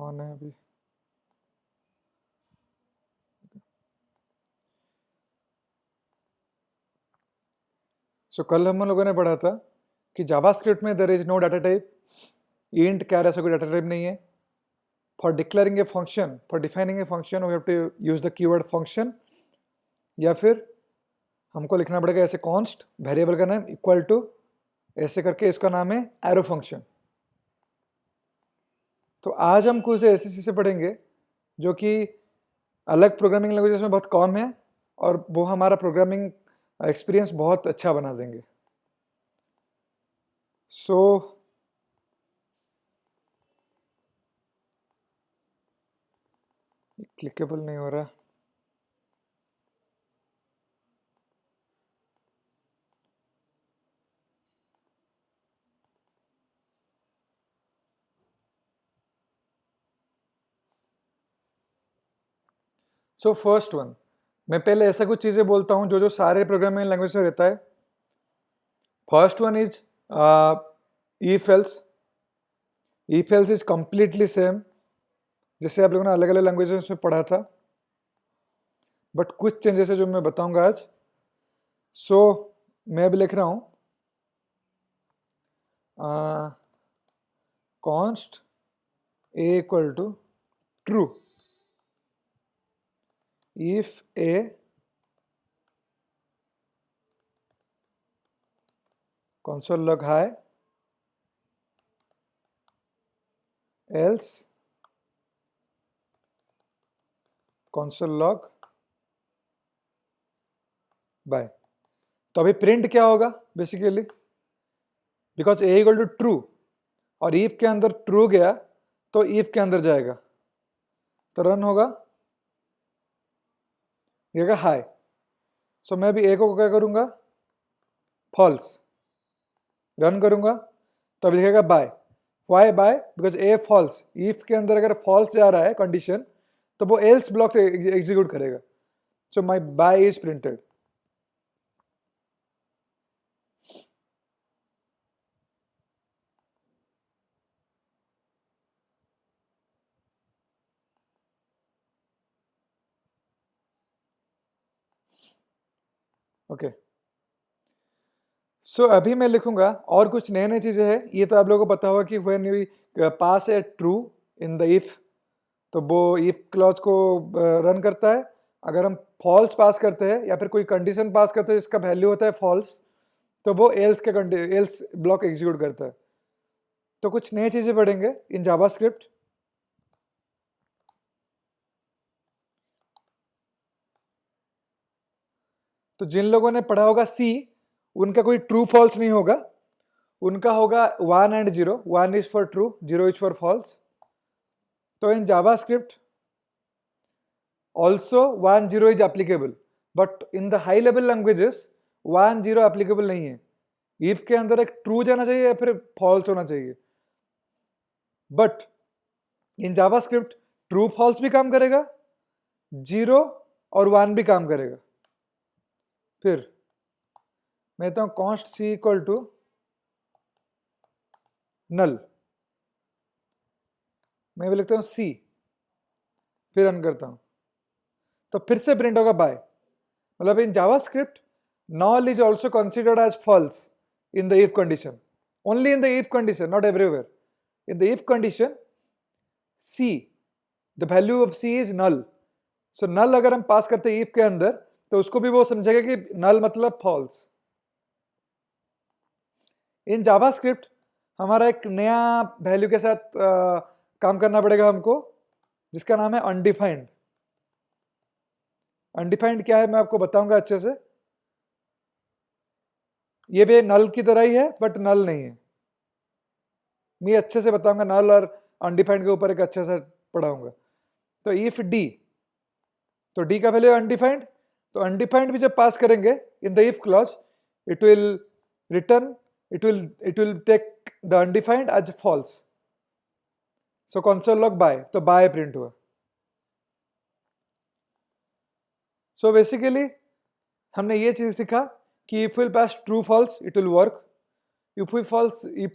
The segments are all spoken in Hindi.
कौन है अभी? सो कल हम लोगों ने पढ़ा था कि जावास्क्रिप्ट में there is no data type, int char ऐसा कोई डाटा टाइप नहीं है. For declaring a function, for defining a function we have to use the keyword function, या फिर हमको लिखना पड़ेगा ऐसे कॉन्स्ट वेरिएबल का नाम इक्वल टू ऐसे करके, इसका नाम है एरो फंक्शन. तो आज हम कुछ ऐसे चीज़ें पढ़ेंगे जो कि अलग प्रोग्रामिंग लैंग्वेजेस में बहुत कम है और वो हमारा प्रोग्रामिंग एक्सपीरियंस बहुत अच्छा बना देंगे. सो क्लिकेबल नहीं हो रहा. सो फर्स्ट वन, मैं पहले ऐसा कुछ चीज़ें बोलता हूँ जो जो सारे प्रोग्रामिंग लैंग्वेज में रहता है. First one is if else. if else is completely same जैसे आप लोगों ने अलग अलग लैंग्वेजेस में पढ़ा था, बट कुछ चेंजेस है जो मैं बताऊंगा आज. सो मैं अभी लिख रहा हूँ const a equal to true if a console log high else console log by. तो अभी प्रिंट क्या होगा basically, because a equal to true और if के अंदर ट्रू गया तो if के अंदर जाएगा, तो रन होगा ये हाई. सो मैं अभी ए को क्या करूंगा, फॉल्स. रन करूंगा तो अभी लिखेगा bye. Why bye, because a false. If के अंदर अगर फॉल्स जा रहा है कंडीशन तो वो एल्स ब्लॉक से एग्जीक्यूट करेगा. सो माई बाय इज प्रिंटेड. ओके. सो अभी मैं लिखूंगा और कुछ नए नए चीजें हैं. ये तो आप लोगों को पता होगा कि when we pass a true in the if, तो वो इफ क्लॉज को रन करता है. अगर हम फॉल्स पास करते हैं या फिर कोई कंडीशन पास करते हैं जिसका वैल्यू होता है फॉल्स, तो वो एल्स के एल्स ब्लॉक एग्जीक्यूट करता है. तो कुछ नई चीजें पढ़ेंगे इन जावास्क्रिप्ट. तो जिन लोगों ने पढ़ा होगा सी, उनका कोई ट्रू फॉल्स नहीं होगा. उनका होगा 1 and 0. 1 is for true, 0 is for false. तो in JavaScript also 1 0 is applicable, but in the high level languages 1 0 applicable नहीं है. if के अंदर एक ट्रू जाना चाहिए या फिर फॉल्स होना चाहिए. But in JavaScript true false भी काम करेगा, 0 और 1 भी काम करेगा. फिर मैं कहता हूँ const c equal to null. मैं भी लिखता हूँ सी, फिर रन करता हूँ तो फिर से प्रिंट होगा बाय. मतलब in JavaScript null is also considered as false in the if condition. Only in the if condition, not everywhere. In the if condition, c, the value of c is null. So null अगर हम पास करते हैं if के अंदर तो उसको भी वो समझेगा कि null मतलब false. इन जावास्क्रिप्ट हमारा एक नया वैल्यू के साथ काम करना पड़ेगा हमको, जिसका नाम है अनडिफाइंड. अनडिफाइंड क्या है मैं आपको बताऊंगा अच्छे से. ये भी नल की तरह ही है बट नल नहीं है. मैं अच्छे से बताऊंगा नल और अनडिफाइंड के ऊपर एक अच्छे से पढ़ाऊंगा. तो इफ डी, तो डी का वैल्यू अनडिफाइंड, तो अनडिफाइंड भी जब पास करेंगे in the if clause, it will return, it will take the undefined as false. So console log bye, तो बाय प्रिंट हुआ. सो बेसिकली हमने ये चीज सीखा कि if will pass true false it will work. If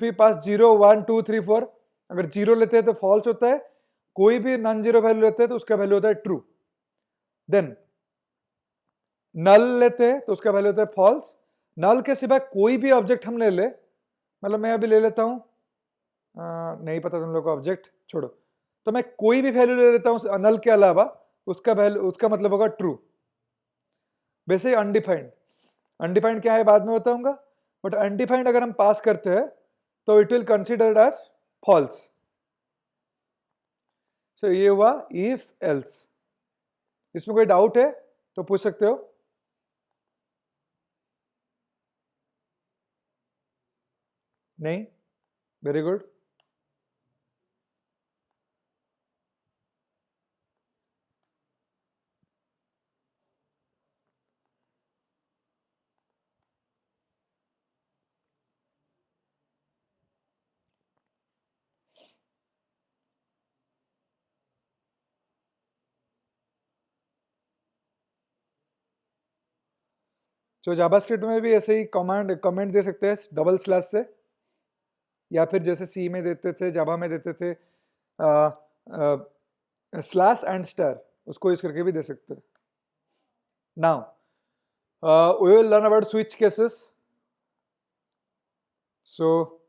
we pass 0 1 2 3 4, अगर 0 लेते हैं तो फॉल्स होता है, कोई भी नॉन जीरो वैल्यू लेते हैं तो उसका वैल्यू होता है ट्रू। देन नल लेते हैं तो उसका वैल्यू होता है फॉल्स। नल के सिवाय कोई भी ऑब्जेक्ट हम ले ले, मतलब मैं अभी ले लेता हूं, नहीं पता तुम लोग को ऑब्जेक्ट छोड़ो, तो मैं कोई भी वैल्यू ले लेता हूं नल के अलावा, उसका वैल्यू, उसका मतलब होगा ट्रू। वैसे ही अनडिफाइंड, अनडिफाइंड क्या है बाद में बताऊंगा, बट अनडिफाइंड अगर हम पास करते हैं तो it will considered as false. So ये हुआ इफ एल्स। इसमें कोई डाउट है तो पूछ सकते हो। नहीं, वेरी गुड। तो जावास्क्रिप्ट में भी ऐसे ही कमेंट दे सकते हैं डबल स्लैश से, या फिर जैसे सी में देते थे, जावा में देते थे स्लैश एंड स्टार, उसको यूज करके भी दे सकते हैं। Now we will learn about switch cases. So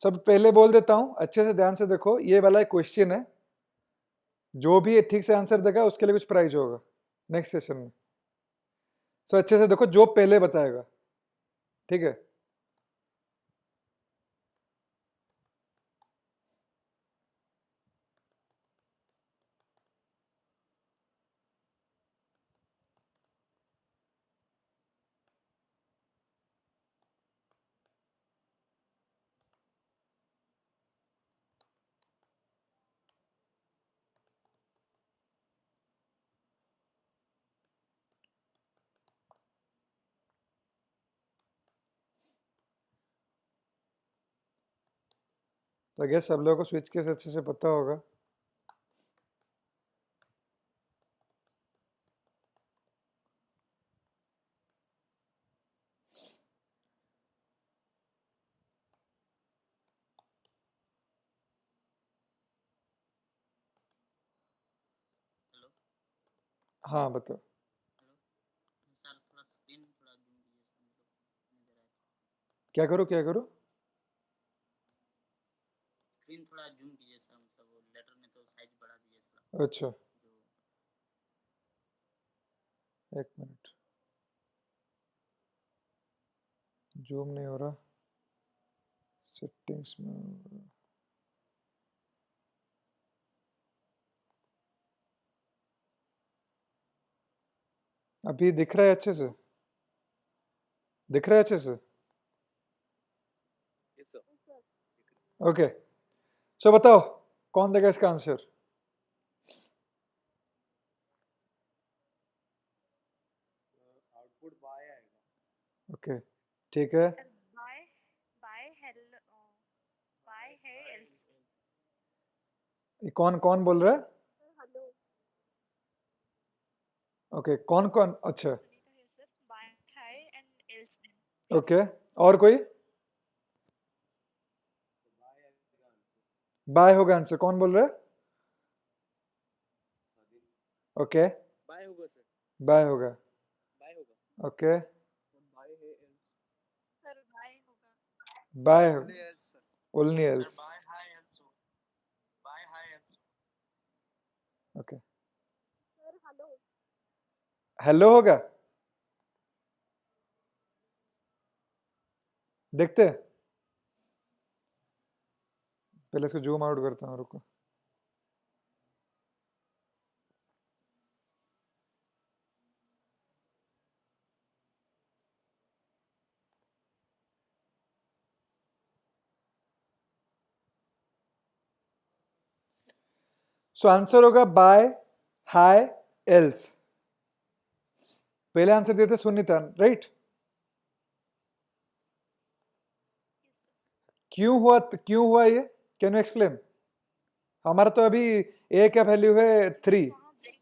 सब पहले बोल देता हूं, अच्छे से ध्यान से देखो, ये वाला एक क्वेश्चन है, जो भी ठीक से आंसर देगा उसके लिए कुछ प्राइज होगा नेक्स्ट सेशन में। सो अच्छे से देखो, जो पहले बताएगा, ठीक है। तो आई गेस सब लोगों को स्विच केस अच्छे से पता होगा। हाँ बताओ। क्या करो क्या करो? स्क्रीन थोड़ा जूम कीजिए सर, मतलब वो लेटर में तो साइज बढ़ा दीजिए थोड़ा। अच्छा एक मिनट, जूम नहीं हो रहा, सेटिंग्स में। अभी दिख रहा है अच्छे से? दिख रहा है अच्छे से? ओके, सो बताओ कौन देगा इसका आंसर? आउटपुट बाय आएगा। ओके ठीक है। Sir bye bye hello bye है एल्स। ये कौन कौन बोल रहा है? हेलो ओके कौन कौन, अच्छा सुनीता है सर, बाय है एंड एल्स देन। ओके, और कोई? तो बाय आएगा आंसर। बाय होगा आंसर, कौन बोल रहा है? आदिल ओके बाय होगा सर। बाय होगा, बाय होगा। ओके बाय है एल्स। सर बाय होगा। Bye, only else sir. Only else, bye hi else. Bye hi else. Okay. Sir hello hello होगा, देखते हैं, पहले इसको जूम आउट करता हूँ, रुको। सो आंसर होगा बाय हाय एल्स। पहले आंसर दिए थे सुनीता, राइट? क्यों हुआ ये? Can you explain? हमारा तो अभी ए का वैल्यू है 3। वहाँ ब्रेक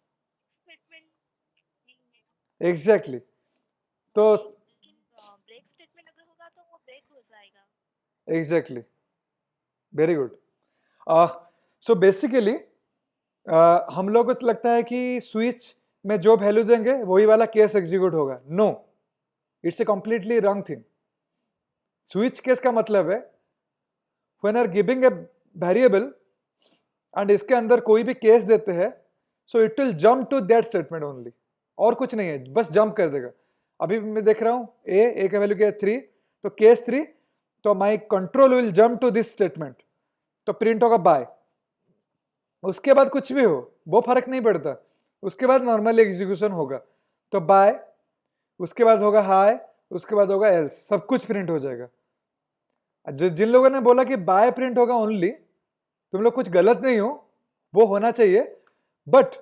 स्टेटमेंट नहीं है, एग्जैक्टली। तो लेकिन ब्रेक स्टेटमेंट अगर होगा तो वो ब्रेक हो जाएगा। Exactly, very good. So basically हम लोग को तो लगता है कि स्विच में जो वैल्यू देंगे वही वाला केस एग्जीक्यूट होगा। No, it's a completely wrong thing. Switch case का मतलब है when are giving a variable and इसके अंदर कोई भी केस देते हैं, so it will jump to that statement only, और कुछ नहीं है, बस जंप कर देगा। अभी मैं देख रहा हूँ ए का वैल्यू क्या है 3, तो केस 3, तो my control will jump to this statement, तो प्रिंट होगा बाय। उसके बाद कुछ भी हो वो फर्क नहीं पड़ता, उसके बाद नॉर्मली एग्जीक्यूशन होगा। तो बाय, उसके बाद होगा हाय, उसके बाद होगा एल्स, सब कुछ प्रिंट हो जाएगा। जिन लोगों ने बोला कि बाय प्रिंट होगा ओनली, तुम लोग कुछ गलत नहीं हो, वो होना चाहिए, बट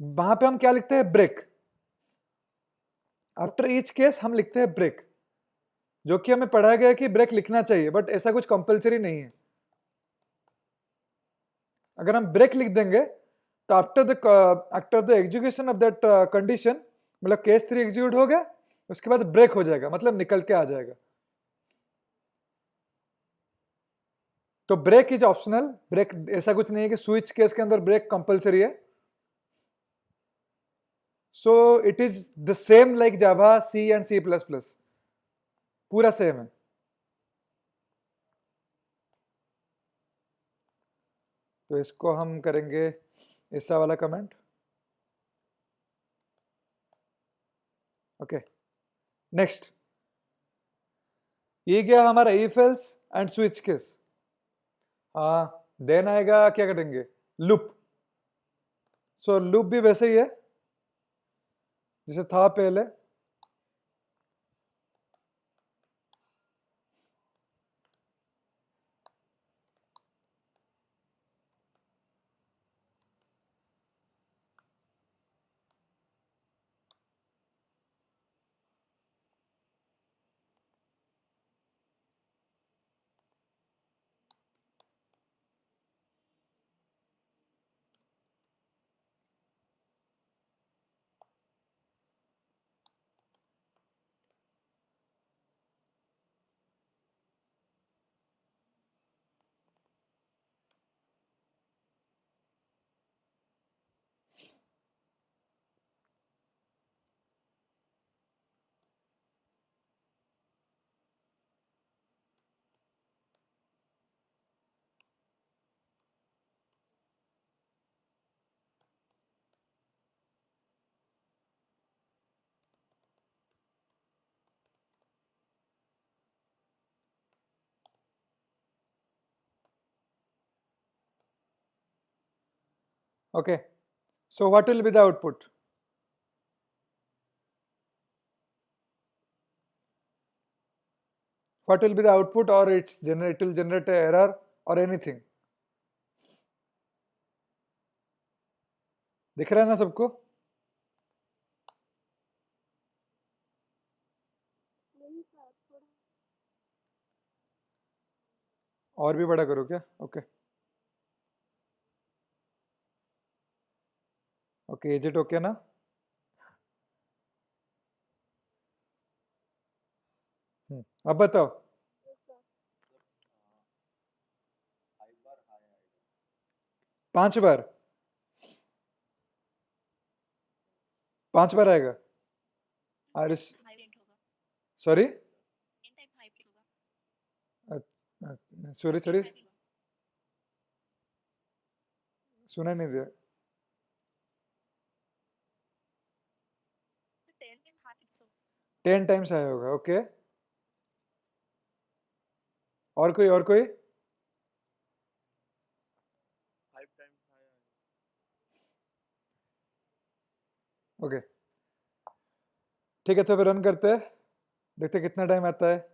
वहां पे हम क्या लिखते हैं? ब्रेक। आफ्टर ईच केस हम लिखते हैं ब्रेक, जो कि हमें पढ़ाया गया है कि ब्रेक लिखना चाहिए, बट ऐसा कुछ कंपलसरी नहीं है। अगर हम ब्रेक लिख देंगे तो after the execution of that condition, मतलब केस 3 एग्जीक्यूट हो गया, उसके बाद ब्रेक हो जाएगा, मतलब निकल के आ जाएगा। तो ब्रेक इज ऑप्शनल, ब्रेक ऐसा कुछ नहीं है कि स्विच केस के अंदर ब्रेक कंपलसरी है। So it is the same like Java, C and C plus plus, पूरा सेम है। तो इसको हम करेंगे ऐसा वाला कमेंट। ओके, नेक्स्ट ये गया हमारा if else and switch case. हाँ, देन आएगा क्या करेंगे? लूप। सो लूप भी वैसे ही है जैसे था पहले। Okay, so what will be the output? What will be the output, or it will generate a error or anything? दिख रहा है ना सबको? और भी बड़ा करो क्या? Okay okay, is it okay ना? अब बताओ। 5 बार? 5 बार आएगा? अरे हाइब्रिड होगा, सॉरी, एन टाइप हाइब्रिड होगा, सॉरी हाइब्रिड होगा। सुना नहीं दिया। तो 10 टाइप हाइब्रिड होगा। 10 टाइम्स आया होगा, ओके। और कोई, और कोई? 5 times higher. ओके, ठीक है, तो फिर रन करते हैं, देखते हैं कितना टाइम आता है।